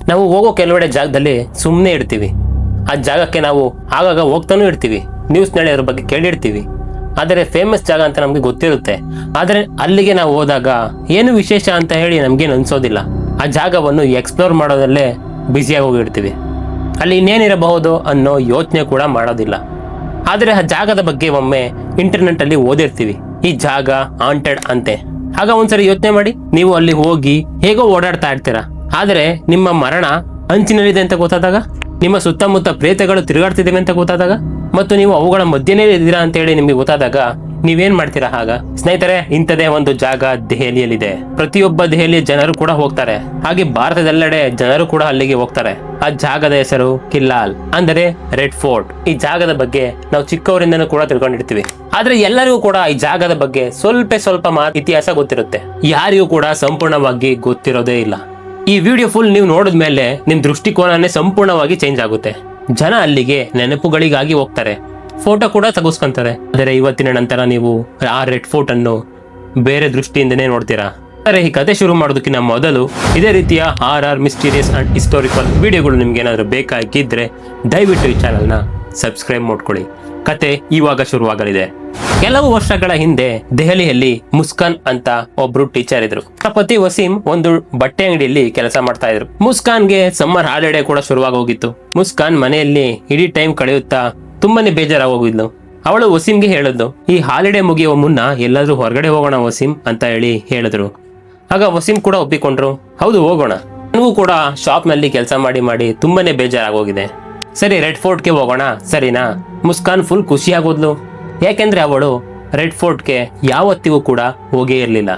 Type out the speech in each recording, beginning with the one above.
ನಾವು ಹೋಗೋ ಕೆಲವೆಡೆ ಜಾಗದಲ್ಲಿ ಸುಮ್ಮನೆ ಇರ್ತೀವಿ. ಆ ಜಾಗಕ್ಕೆ ನಾವು ಆಗಾಗ ಹೋಗ್ತಾನೂ ಇರ್ತೀವಿ, ನ್ಯೂಸ್ನಲ್ಲಿ ಅದ್ರ ಬಗ್ಗೆ ಕೇಳಿರ್ತೀವಿ. ಆದರೆ ಫೇಮಸ್ ಜಾಗ ಅಂತ ನಮಗೆ ಗೊತ್ತಿರುತ್ತೆ. ಆದರೆ ಅಲ್ಲಿಗೆ ನಾವು ಹೋದಾಗ ಏನು ವಿಶೇಷ ಅಂತ ಹೇಳಿ ನಮಗೇನು ಅನಿಸೋದಿಲ್ಲ. ಆ ಜಾಗವನ್ನು ಎಕ್ಸ್ಪ್ಲೋರ್ ಮಾಡೋದಲ್ಲೇ ಬ್ಯುಸಿಯಾಗಿ ಹೋಗಿರ್ತೀವಿ. ಅಲ್ಲಿ ಇನ್ನೇನಿರಬಹುದು ಅನ್ನೋ ಯೋಚನೆ ಕೂಡ ಮಾಡೋದಿಲ್ಲ. ಆದರೆ ಆ ಜಾಗದ ಬಗ್ಗೆ ಒಮ್ಮೆ ಇಂಟರ್ನೆಟ್ಟಲ್ಲಿ ಓದಿರ್ತೀವಿ, ಈ ಜಾಗ ಹಾಂಟೆಡ್ ಅಂತೆ. ಆಗ ಒಂದ್ಸರಿ ಯೋಚನೆ ಮಾಡಿ, ನೀವು ಅಲ್ಲಿ ಹೋಗಿ ಹೇಗೋ ಓಡಾಡ್ತಾ ಇರ್ತೀರಾ, ಆದರೆ ನಿಮ್ಮ ಮರಣ ಅಂಚಿನಲ್ಲಿದೆ ಅಂತ ಗೊತ್ತಾದಾಗ, ನಿಮ್ಮ ಸುತ್ತಮುತ್ತ ಪ್ರೇತಗಳು ತಿರುಗಾಡ್ತಿದ್ದೇವೆ ಅಂತ ಗೊತ್ತಾದಾಗ, ಮತ್ತು ನೀವು ಅವುಗಳ ಮಧ್ಯನೇ ಇದ್ದೀರಾ ಅಂತ ಹೇಳಿ ನಿಮಗೆ ಗೊತ್ತಾದಾಗ ನೀವೇನ್ ಮಾಡ್ತೀರಾ? ಆಗ ಸ್ನೇಹಿತರೆ, ಇಂಥದೇ ಒಂದು ಜಾಗ ದೆಹಲಿಯಲ್ಲಿದೆ. ಪ್ರತಿಯೊಬ್ಬ ದೆಹಲಿಯ ಜನರು ಕೂಡ ಹೋಗ್ತಾರೆ, ಹಾಗೆ ಭಾರತದೆಲ್ಲೆಡೆ ಜನರು ಕೂಡ ಅಲ್ಲಿಗೆ ಹೋಗ್ತಾರೆ. ಆ ಜಾಗದ ಹೆಸರು ಕಿಲ್ಲಾಲ್, ಅಂದರೆ ರೆಡ್ ಫೋರ್ಟ್. ಈ ಜಾಗದ ಬಗ್ಗೆ ನಾವು ಚಿಕ್ಕವರಿಂದನೂ ಕೂಡ ತಿಳ್ಕೊಂಡಿರ್ತೀವಿ. ಆದ್ರೆ ಎಲ್ಲರಿಗೂ ಕೂಡ ಈ ಜಾಗದ ಬಗ್ಗೆ ಸ್ವಲ್ಪ ಇತಿಹಾಸ ಗೊತ್ತಿರುತ್ತೆ. ಯಾರಿಗೂ ಕೂಡ ಸಂಪೂರ್ಣವಾಗಿ ಗೊತ್ತಿರೋದೇ ಇಲ್ಲ. ಈ ವಿಡಿಯೋ ಫುಲ್ ನೀವು ನೋಡಿದ್ಮೇಲೆ ನಿಮ್ ದೃಷ್ಟಿಕೋನನೇ ಸಂಪೂರ್ಣವಾಗಿ ಚೇಂಜ್ ಆಗುತ್ತೆ. ಜನ ಅಲ್ಲಿಗೆ ನೆನಪುಗಳಿಗಾಗಿ ಹೋಗ್ತಾರೆ, ಫೋಟೋ ಕೂಡ ತೆಗೆಸ್ಕೊಂತಾರೆ. ಆದರೆ ಇವತ್ತಿನ ನಂತರ ನೀವು ಆ ರೆಡ್ ಫೋರ್ಟ್ ಅನ್ನು ಬೇರೆ ದೃಷ್ಟಿಯಿಂದನೇ ನೋಡ್ತೀರಾ. ಆದರೆ ಈ ಕತೆ ಶುರು ಮಾಡೋದಕ್ಕಿಂತ ಮೊದಲು ಇದೇ ರೀತಿಯ ಆರ್ ಮಿಸ್ಟೀರಿಯಸ್ ಅಂಡ್ ಹಿಸ್ಟೋರಿಕಲ್ ವಿಡಿಯೋಗಳು ನಿಮ್ಗೆ ಏನಾದರೂ ಬೇಕಾಗಿದ್ರೆ ದಯವಿಟ್ಟು ಈ ಚಾನಲ್ನ ಸಬ್ಸ್ಕ್ರೈಬ್ ಮಾಡ್ಕೊಳ್ಳಿ. ಕತೆ ಇವಾಗ ಶುರುವಾಗಲಿದೆ. ಕೆಲವು ವರ್ಷಗಳ ಹಿಂದೆ ದೆಹಲಿಯಲ್ಲಿ ಮುಸ್ಕಾನ್ ಅಂತ ಒಬ್ರು ಟೀಚರ್ ಇದ್ರು. ಪತಿ ವಸೀಂ ಒಂದು ಬಟ್ಟೆ ಅಂಗಡಿಯಲ್ಲಿ ಕೆಲಸ ಮಾಡ್ತಾ ಇದ್ರು. ಮುಸ್ಕಾನ್ಗೆ ಸಮ್ಮರ್ ಹಾಲಿಡೇ ಕೂಡ ಶುರುವಾಗಿ ಹೋಗಿತ್ತು. ಮುಸ್ಕಾನ್ ಮನೆಯಲ್ಲಿ ಇಡೀ ಟೈಮ್ ಕಳೆಯುತ್ತಾ ತುಂಬಾನೇ ಬೇಜಾರಾಗೋಗಿದ್ಲು. ಅವಳು ವಸೀಂಗೆ ಹೇಳಿದ್ಲು, ಈ ಹಾಲಿಡೇ ಮುಗಿಯುವ ಮುನ್ನ ಎಲ್ಲಾದ್ರೂ ಹೊರಗಡೆ ಹೋಗೋಣ ವಸೀಂ ಅಂತ ಹೇಳಿದ್ರು. ಆಗ ವಸೀಂ ಕೂಡ ಒಪ್ಪಿಕೊಂಡ್ರು, ಹೌದು ಹೋಗೋಣ, ನನಗೂ ಕೂಡ ಶಾಪ್ ನಲ್ಲಿ ಕೆಲಸ ಮಾಡಿ ತುಂಬಾನೇ ಬೇಜಾರಾಗೋಗಿದೆ. ಸರಿ, ರೆಡ್ ಫೋರ್ಟ್ಗೆ ಹೋಗೋಣ ಸರಿನಾ? ಮುಸ್ಕಾನ್ ಫುಲ್ ಖುಷಿಯಾಗೋದ್ಲು, ಯಾಕೆಂದ್ರೆ ಅವಳು ರೆಡ್ ಫೋರ್ಟ್ಗೆ ಯಾವತ್ತಿಗೂ ಕೂಡ ಹೋಗೇ ಇರಲಿಲ್ಲ.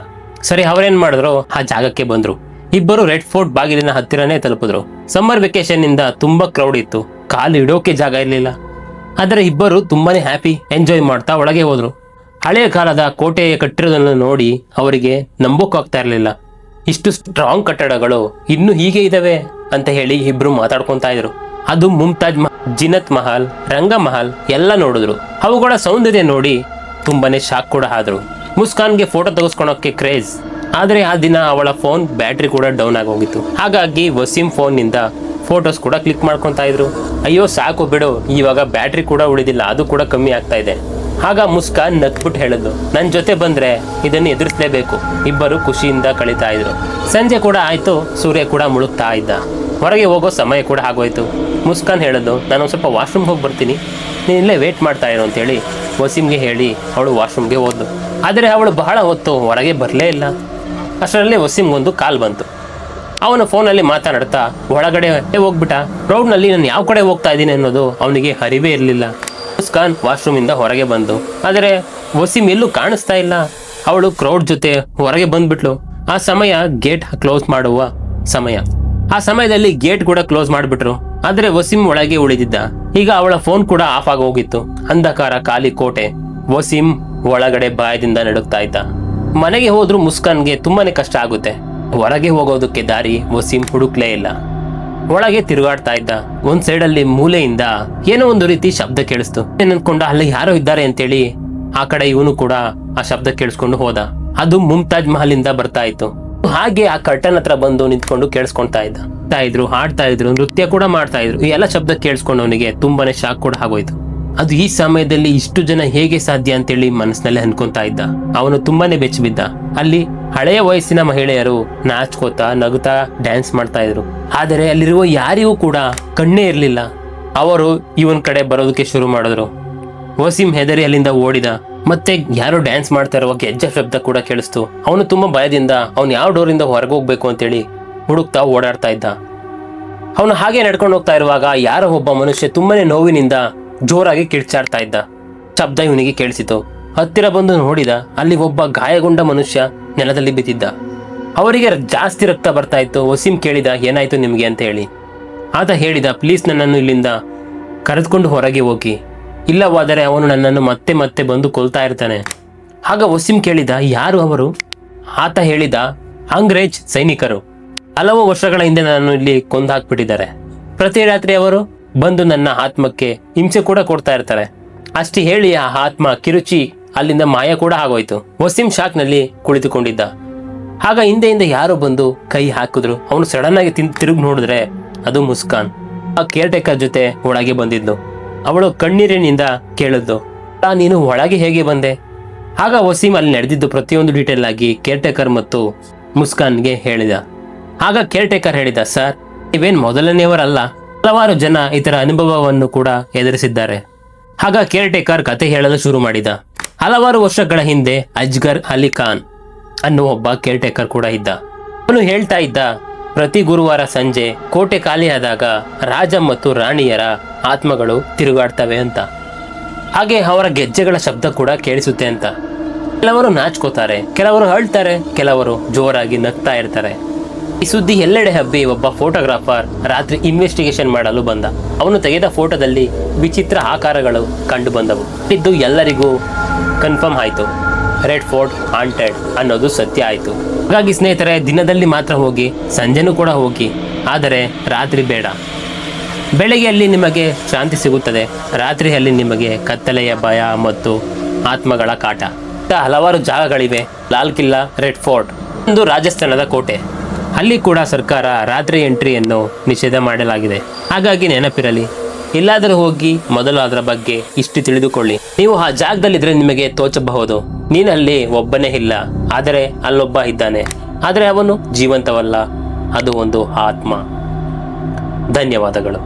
ಸರಿ, ಅವರೇನ್ ಮಾಡಿದ್ರು, ಆ ಜಾಗಕ್ಕೆ ಬಂದ್ರು. ಇಬ್ಬರು ರೆಡ್ ಫೋರ್ಟ್ ಬಾಗಿಲಿನ ಹತ್ತಿರನೇ ತಲುಪಿದ್ರು. ಸಮ್ಮರ್ ವೆಕೇಶನ್ ಇಂದ ತುಂಬಾ ಕ್ರೌಡ್ ಇತ್ತು, ಕಾಲು ಇಡೋಕೆ ಜಾಗ ಇರಲಿಲ್ಲ. ಆದರೆ ಇಬ್ಬರು ತುಂಬಾನೇ ಹ್ಯಾಪಿ ಎಂಜಾಯ್ ಮಾಡ್ತಾ ಒಳಗೆ ಹೋದ್ರು. ಹಳೆಯ ಕಾಲದ ಕೋಟೆಯ ಕಟ್ಟಿರೋದನ್ನು ನೋಡಿ ಅವರಿಗೆ ನಂಬೋಕಾಗ್ತಾ ಇರಲಿಲ್ಲ. ಇಷ್ಟು ಸ್ಟ್ರಾಂಗ್ ಕಟ್ಟಡಗಳು ಇನ್ನು ಹೀಗೆ ಇದಾವೆ ಅಂತ ಹೇಳಿ ಇಬ್ರು ಮಾತಾಡ್ಕೊಂತಾ ಇದ್ರು. ಅದು ಮುಮ್ತಾಜ್ ಮಹಲ್, ಜಿನತ್ ಮಹಲ್, ರಂಗ ಮಹಲ್ ಎಲ್ಲ ನೋಡಿದ್ರು. ಅವುಗಳ ಸೌಂದರ್ಯ ನೋಡಿ ತುಂಬಾನೇ ಶಾಕ್ ಕೂಡ ಆದ್ರು. ಮುಸ್ಕಾನ್ಗೆ ಫೋಟೋ ತೆಗೆಸ್ಕೊಳಕ್ಕೆ ಕ್ರೇಜ್. ಆದ್ರೆ ಆ ದಿನ ಅವಳ ಫೋನ್ ಬ್ಯಾಟ್ರಿ ಕೂಡ ಡೌನ್ ಆಗೋಗಿತ್ತು. ಹಾಗಾಗಿ ವಸೀಂ ಫೋನ್ ನಿಂದ ಫೋಟೋಸ್ ಕೂಡ ಕ್ಲಿಕ್ ಮಾಡ್ಕೊತಾ ಇದ್ರು. ಅಯ್ಯೋ ಸಾಕು ಬಿಡು, ಇವಾಗ ಬ್ಯಾಟ್ರಿ ಕೂಡ ಉಳಿದಿಲ್ಲ, ಅದು ಕೂಡ ಕಮ್ಮಿ ಆಗ್ತಾ ಇದೆ. ಆಗ ಮುಸ್ಕಾನ್ ನಕ್ಬಿಟ್ಟು ಹೇಳಿದ್ಲು, ನನ್ನ ಜೊತೆ ಬಂದ್ರೆ ಇದನ್ನು ಎದುರಿಸಲೇಬೇಕು. ಇಬ್ಬರು ಖುಷಿಯಿಂದ ಕಳೀತಾ ಇದ್ರು. ಸಂಜೆ ಕೂಡ ಆಯ್ತು, ಸೂರ್ಯ ಕೂಡ ಮುಳುಗ್ತಾ ಇದ್ದ. ಹೊರಗೆ ಹೋಗೋ ಸಮಯ ಕೂಡ ಆಗೋಯ್ತು. ಮುಸ್ಕಾನ್ ಹೇಳಿದ್ಲು, ನಾನು ಸ್ವಲ್ಪ ವಾಶ್ರೂಮ್ ಹೋಗಿ ಬರ್ತೀನಿ, ನೀನು ಇಲ್ಲೇ ವೇಟ್ ಮಾಡ್ತಾ ಇರು ಅಂತೇಳಿ ವಸೀಂಗೆ ಹೇಳಿ ಅವಳು ವಾಶ್ರೂಮ್ಗೆ ಹೋದ್ಲು. ಆದರೆ ಅವಳು ಬಹಳ ಹೊತ್ತು ಹೊರಗೆ ಬರಲೇ ಇಲ್ಲ. ಅಷ್ಟರಲ್ಲಿ ವಸೀಂಗೊಂದು ಕಾಲ್ ಬಂತು. ಅವನ ಫೋನಲ್ಲಿ ಮಾತನಾಡ್ತಾ ಒಳಗಡೆ ಹೋಗ್ಬಿಟ್ಟ. ಕ್ರೌಡ್ನಲ್ಲಿ ನಾನು ಯಾವ ಕಡೆ ಹೋಗ್ತಾ ಇದ್ದೀನಿ ಅನ್ನೋದು ಅವನಿಗೆ ಅರಿವೇ ಇರಲಿಲ್ಲ. ಮುಸ್ಕಾನ್ ವಾಶ್ರೂಮಿಂದ ಹೊರಗೆ ಬಂದು, ಆದರೆ ವಸೀಂ ಎಲ್ಲೂ ಕಾಣಿಸ್ತಾ ಇಲ್ಲ. ಅವಳು ಕ್ರೌಡ್ ಜೊತೆ ಹೊರಗೆ ಬಂದ್ಬಿಟ್ಲು. ಆ ಸಮಯ ಗೇಟ್ ಕ್ಲೋಸ್ ಮಾಡುವ ಸಮಯ. ಆ ಸಮಯದಲ್ಲಿ ಗೇಟ್ ಕೂಡ ಕ್ಲೋಸ್ ಮಾಡಿಬಿಟ್ರು. ಆದರೆ ವಸೀಂ ಒಳಗೆ ಉಳಿದಿದ್ದ. ಈಗ ಅವಳ ಫೋನ್ ಕೂಡ ಆಫ್ ಆಗಿ ಹೋಗಿತ್ತು. ಅಂಧಕಾರ, ಖಾಲಿ ಕೋಟೆ. ವಸೀಂ ಒಳಗಡೆ ಭಯದಿಂದ ನಡುಗ್ತಾ ಇದ್ದ. ಮನೆಗೆ ಹೋದ್ರೂ ಮುಸ್ಕಾನ್ಗೆ ತುಂಬಾನೇ ಕಷ್ಟ ಆಗುತ್ತೆ. ಹೊರಗೆ ಹೋಗೋದಕ್ಕೆ ದಾರಿ ವಸೀಂ ಹುಡುಕ್ಲೇ ಇಲ್ಲ. ಒಳಗೆ ತಿರುಗಾಡ್ತಾ ಇದ್ದ. ಒಂದ್ ಸೈಡಲ್ಲಿ ಮೂಲೆಯಿಂದ ಏನೋ ಒಂದು ರೀತಿ ಶಬ್ದ ಕೇಳಿಸ್ತು. ಅನ್ಕೊಂಡ ಅಲ್ಲಿ ಯಾರೋ ಇದ್ದಾರೆ ಅಂತೇಳಿ ಆ ಕಡೆ ಇವನು ಕೂಡ ಆ ಶಬ್ದ ಕೇಳಿಸ್ಕೊಂಡು ಹೋದ. ಅದು ಮುಮ್ತಾಜ್ ಮಹಲ್ ಇಂದ ಬರ್ತಾ ಇತ್ತು. ಹಾಗೆ ಆ ಕರ್ಟನ್ ಹತ್ರ ಬಂದು ನಿಂತ್ಕೊಂಡು ಕೇಳಿಸ್ಕೊಂತಾ ಇದ್ರು, ಹಾಡ್ತಾ ಇದ್ರು, ನೃತ್ಯ ಕೂಡ ಮಾಡ್ತಾ ಇದ್ರು. ಈ ಎಲ್ಲ ಶಬ್ದ ಕೇಳಿಸ್ಕೊಂಡು ಅವನಿಗೆ ತುಂಬಾನೇ ಶಾಕ್ ಕೂಡ ಆಗೋಯ್ತು. ಅದು ಈ ಸಮಯದಲ್ಲಿ ಇಷ್ಟು ಜನ ಹೇಗೆ ಸಾಧ್ಯ ಅಂತೇಳಿ ಮನಸ್ಸಿನಲ್ಲಿ ಅನ್ಕೊಂತಾ ಇದ್ದ. ಅವನು ತುಂಬಾನೇ ಬೆಚ್ಚಬಿದ್ದ. ಅಲ್ಲಿ ಹಳೆಯ ವಯಸ್ಸಿನ ಮಹಿಳೆಯರು ನಾಚ್ಕೋತಾ ನಗುತ್ತಾ ಡ್ಯಾನ್ಸ್ ಮಾಡ್ತಾ ಇದ್ರು. ಆದರೆ ಅಲ್ಲಿರುವ ಯಾರಿಗೂ ಕೂಡ ಕಣ್ಣೇ ಇರಲಿಲ್ಲ. ಅವರು ಇವನ್ ಕಡೆ ಬರೋದಕ್ಕೆ ಶುರು ಮಾಡಿದ್ರು. ವಸೀಂ ಹೆದರಿ ಅಲ್ಲಿಂದ ಓಡಿದ. ಮತ್ತೆ ಯಾರೋ ಡ್ಯಾನ್ಸ್ ಮಾಡ್ತಾ ಇರುವ ಗೆಜ್ಜೆ ಶಬ್ದ ಕೂಡ ಕೇಳಿಸ್ತು. ಅವನು ತುಂಬಾ ಭಯದಿಂದ ಅವನು ಯಾವ ಡೋರಿಂದ ಹೊರಗೆ ಹೋಗ್ಬೇಕು ಅಂತೇಳಿ ಹುಡುಕ್ತಾ ಓಡಾಡ್ತಾ ಇದ್ದ. ಅವನು ಹಾಗೆ ನಡ್ಕೊಂಡು ಹೋಗ್ತಾ ಇರುವಾಗ ಯಾರೋ ಒಬ್ಬ ಮನುಷ್ಯ ತುಂಬಾನೇ ನೋವಿನಿಂದ ಜೋರಾಗಿ ಕಿರ್ಚಾಡ್ತಾ ಇದ್ದ. ಶಬ್ದ ಇವನಿಗೆ ಕೇಳಿಸಿತು. ಹತ್ತಿರ ಬಂದು ನೋಡಿದ, ಅಲ್ಲಿ ಒಬ್ಬ ಗಾಯಗೊಂಡ ಮನುಷ್ಯ ನೆಲದಲ್ಲಿ ಬಿದ್ದಿದ್ದ. ಅವರಿಗೆ ಜಾಸ್ತಿ ರಕ್ತ ಬರ್ತಾ ಇತ್ತು. ವಸೀಂ ಕೇಳಿದ, ಏನಾಯ್ತು ನಿಮ್ಗೆ ಅಂತ ಹೇಳಿ. ಆತ ಹೇಳಿದ, ಪ್ಲೀಸ್ ನನ್ನನ್ನು ಇಲ್ಲಿಂದ ಕರೆದುಕೊಂಡು ಹೊರಗೆ ಹೋಗಿ, ಇಲ್ಲವಾದರೆ ಅವನು ನನ್ನನ್ನು ಮತ್ತೆ ಮತ್ತೆ ಬಂದು ಕೊಲ್ತಾ ಇರ್ತಾನೆ. ಆಗ ವಸೀಂ ಕೇಳಿದ, ಯಾರು ಅವರು? ಆತ ಹೇಳಿದ, ಅಂಗ್ರೇಜ್ ಸೈನಿಕರು. ಹಲವು ವರ್ಷಗಳ ಹಿಂದೆ ನನ್ನನ್ನು ಇಲ್ಲಿ ಕೊಂದು ಹಾಕ್ಬಿಟ್ಟಿದ್ದಾರೆ. ಪ್ರತಿ ರಾತ್ರಿ ಅವರು ಬಂದು ನನ್ನ ಆತ್ಮಕ್ಕೆ ಹಿಂಸೆ ಕೂಡ ಕೊಡ್ತಾ ಇರ್ತಾರೆ. ಅಷ್ಟೇ ಹೇಳಿ ಆ ಆತ್ಮ ಕಿರುಚಿ ಅಲ್ಲಿಂದ ಮಾಯ ಕೂಡ ಆಗೋಯ್ತು. ವಸೀಂ ಶಾಕ್ ನಲ್ಲಿ ಕುಳಿತುಕೊಂಡಿದ್ದ. ಆಗ ಹಿಂದೆಯಿಂದ ಯಾರೋ ಬಂದು ಕೈ ಹಾಕಿದ್ರು. ಅವನು ಸಡನ್ ಆಗಿ ತಿರುಗಿ ನೋಡಿದ್ರೆ ಅದು ಮುಸ್ಕಾನ್ ಆ ಕೇರ್ ಟೇಕರ್ ಜೊತೆ ಒಳಗೆ ಬಂದಿದ್ಲು. ಅವಳು ಕಣ್ಣೀರಿನಿಂದ ಕೇಳಿದ್ಲು, ನೀನು ಒಳಗೆ ಹೇಗೆ ಬಂದೆ? ಆಗ ವಸೀಂ ಅಲ್ಲಿ ನಡೆದಿದ್ದು ಪ್ರತಿಯೊಂದು ಡೀಟೇಲ್ ಆಗಿ ಕೇರ್ ಟೇಕರ್ ಮತ್ತು ಮುಸ್ಕಾನ್ಗೆ ಹೇಳಿದ. ಆಗ ಕೇರ್ ಟೇಕರ್ ಹೇಳಿದ, ಸರ್ ನೀವೇನ್ ಮೊದಲನೆಯವರಲ್ಲ, ಹಲವಾರು ಜನ ಇದರ ಅನುಭವವನ್ನು ಕೂಡ ಎದುರಿಸಿದ್ದಾರೆ. ಆಗ ಕೇರ್ ಟೇಕರ್ ಕತೆ ಹೇಳಲು ಶುರು ಮಾಡಿದ. ಹಲವಾರು ವರ್ಷಗಳ ಹಿಂದೆ ಅಜ್ಗರ್ ಅಲಿ ಖಾನ್ ಅನ್ನುವ ಒಬ್ಬ ಕೇರ್ ಟೇಕರ್ ಕೂಡ ಇದ್ದ. ಅವನು ಹೇಳ್ತಾ ಇದ್ದ, ಪ್ರತಿ ಗುರುವಾರ ಸಂಜೆ ಕೋಟೆ ಖಾಲಿಯಾದಾಗ ರಾಜ ಮತ್ತು ರಾಣಿಯರ ಆತ್ಮಗಳು ತಿರುಗಾಡ್ತವೆ ಅಂತ, ಹಾಗೆ ಅವರ ಗೆಜ್ಜೆಗಳ ಶಬ್ದ ಕೂಡ ಕೇಳಿಸುತ್ತೆ ಅಂತ. ಕೆಲವರು ನಾಚ್ಕೋತಾರೆ, ಕೆಲವರು ಅಳ್ತಾರೆ, ಕೆಲವರು ಜೋರಾಗಿ ನಗ್ತಾ ಇರ್ತಾರೆ. ಈ ಸುದ್ದಿ ಎಲ್ಲೆಡೆ ಹಬ್ಬಿ ಒಬ್ಬ ಫೋಟೋಗ್ರಾಫರ್ ರಾತ್ರಿ ಇನ್ವೆಸ್ಟಿಗೇಷನ್ ಮಾಡಲು ಬಂದ. ಅವನು ತೆಗೆದ ಫೋಟೋದಲ್ಲಿ ವಿಚಿತ್ರ ಆಕಾರಗಳು ಕಂಡು ಬಂದವು. ಇದು ಎಲ್ಲರಿಗೂ ಕನ್ಫರ್ಮ್ ಆಯಿತು, ರೆಡ್ ಫೋರ್ಟ್ ಹಾಂಟೆಡ್ ಅನ್ನೋದು ಸತ್ಯ ಆಯಿತು. ಹಾಗಾಗಿ ಸ್ನೇಹಿತರೆ, ದಿನದಲ್ಲಿ ಮಾತ್ರ ಹೋಗಿ, ಸಂಜೆನೂ ಕೂಡ ಹೋಗಿ, ಆದರೆ ರಾತ್ರಿ ಬೇಡ. ಬೆಳಗ್ಗೆಯಲ್ಲಿ ನಿಮಗೆ ಶಾಂತಿ ಸಿಗುತ್ತದೆ, ರಾತ್ರಿಯಲ್ಲಿ ನಿಮಗೆ ಕತ್ತಲೆಯ ಭಯ ಮತ್ತು ಆತ್ಮಗಳ ಕಾಟ. ಹಲವಾರು ಜಾಗಗಳಿವೆ. ಲಾಲ್ ಕಿಲ್ಲಾ, ರೆಡ್ ಫೋರ್ಟ್ ಒಂದು ರಾಜಸ್ಥಾನದ ಕೋಟೆ. ಅಲ್ಲಿ ಕೂಡ ಸರ್ಕಾರ ರಾತ್ರಿ ಎಂಟ್ರಿಯನ್ನು ನಿಷೇಧ ಮಾಡಲಾಗಿದೆ. ಹಾಗಾಗಿ ನೆನಪಿರಲಿ, ಎಲ್ಲಾದರೂ ಹೋಗಿ ಮೊದಲು ಅದರ ಬಗ್ಗೆ ಇಷ್ಟು ತಿಳಿದುಕೊಳ್ಳಿ. ನೀವು ಆ ಜಾಗದಲ್ಲಿದ್ದರೆ ನಿಮಗೆ ತೋಚಬಹುದು, ನೀನಲ್ಲಿ ಒಬ್ಬನೇ ಇಲ್ಲ, ಆದರೆ ಅಲ್ಲೊಬ್ಬ ಇದ್ದಾನೆ, ಆದರೆ ಅವನು ಜೀವಂತವಲ್ಲ, ಅದು ಒಂದು ಆತ್ಮ. ಧನ್ಯವಾದಗಳು.